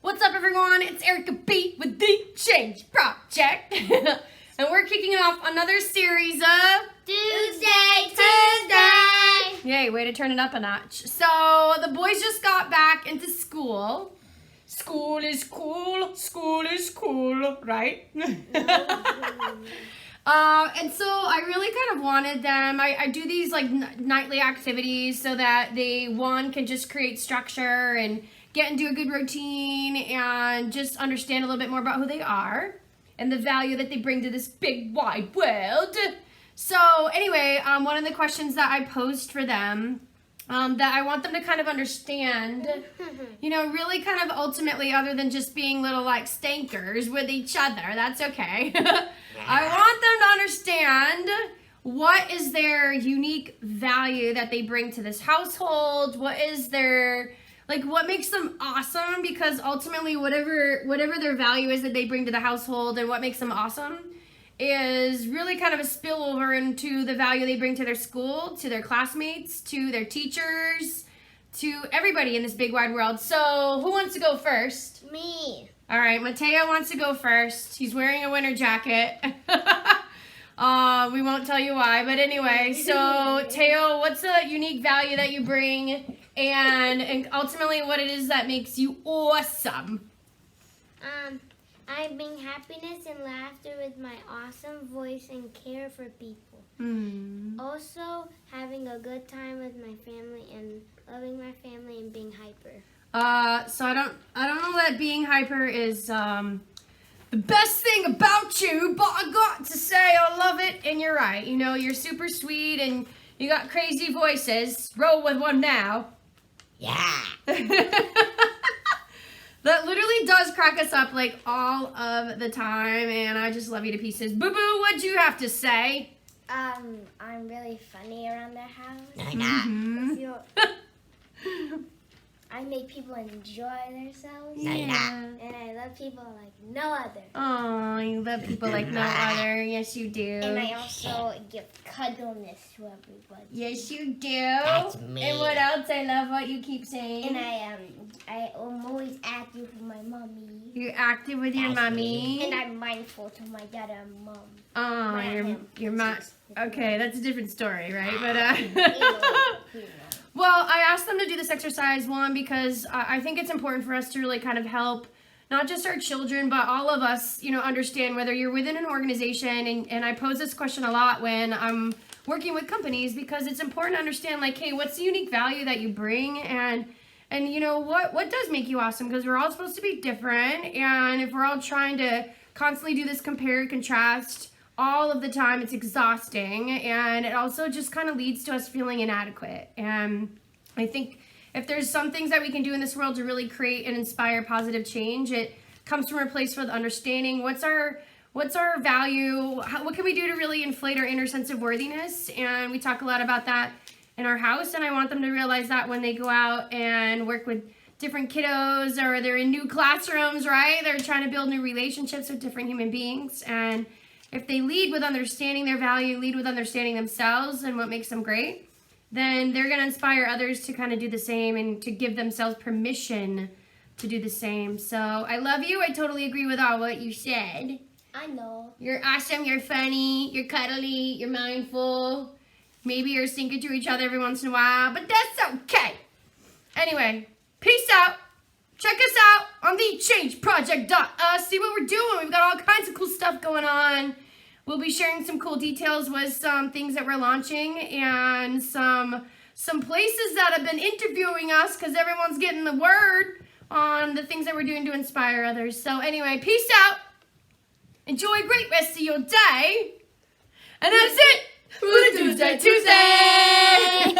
What's up, everyone? It's Erica B with the Change Project. And we're kicking off another series of Tuesday. Yay, way to turn it up a notch. So the boys just got back into school. School is cool, right? And so I really kind of wanted them, I do these like nightly activities so that they, one, can just create structure and get into a good routine and just understand a little bit more about who they are and the value that they bring to this big wide world. So anyway, one of the questions that I posed for them that I want them to kind of understand, you know, really kind of ultimately, other than just being little like stankers with each other, that's okay. I want them to understand what is their unique value that they bring to this household, what is their, like, what makes them awesome, because ultimately whatever their value is that they bring to the household and what makes them awesome is really kind of a spillover into the value they bring to their school, to their classmates, to their teachers, to everybody in this big wide world. So who wants to go first? Me. All right, Mateo wants to go first. He's wearing a winter jacket. We won't tell you why, but anyway. So, Teo, what's the unique value that you bring, and ultimately what it is that makes you awesome? I bring happiness and laughter with my awesome voice and care for people. Also, having a good time with my family and loving my family and being hyper. So I don't know that being hyper is the best thing about you, but I got to say I love it, and you're right. You know, you're super sweet and you got crazy voices. Roll with one now. Yeah. That literally does crack us up like all of the time, and I just love you to pieces. Boo Boo, what'd you have to say? I'm really funny around the house. Mm-hmm. I make people enjoy themselves. Yeah. And I love people like no other. Oh, you love people like no other. Yes, you do. And I also give cuddleness to everybody. Yes, you do. That's me. And what else? I love what you keep saying. And I'm always active with my mommy. You're active with your mommy. And I'm mindful to my dad and mom. Oh, your mom. Okay, that's a different story, right? But well, I asked them to do this exercise, one, because I think it's important for us to really kind of help not just our children, but all of us, you know, understand whether you're within an organization. And I pose this question a lot when I'm working with companies, because it's important to understand, like, hey, what's the unique value that you bring? And you know, what does make you awesome? Because we're all supposed to be different. And if we're all trying to constantly do this compare and contrast all of the time, it's exhausting, and it also just kind of leads to us feeling inadequate. And I think if there's some things that we can do in this world to really create and inspire positive change, it comes from a place with understanding what's our value, what can we do to really inflate our inner sense of worthiness. And we talk a lot about that in our house, and I want them to realize that when they go out and work with different kiddos, or they're in new classrooms, right? They're trying to build new relationships with different human beings, and if they lead with understanding their value, lead with understanding themselves and what makes them great, then they're going to inspire others to kind of do the same and to give themselves permission to do the same. So I love you. I totally agree with all what you said. I know. You're awesome. You're funny. You're cuddly. You're mindful. Maybe you're stinking to each other every once in a while, but that's okay. Anyway, peace out. Check us out on thechangeproject.us. See what we're doing. We've got all kinds of cool stuff going on. We'll be sharing some cool details with some things that we're launching, and some places that have been interviewing us, because everyone's getting the word on the things that we're doing to inspire others. So anyway, peace out. Enjoy a great rest of your day. And that's it for the Tuesday.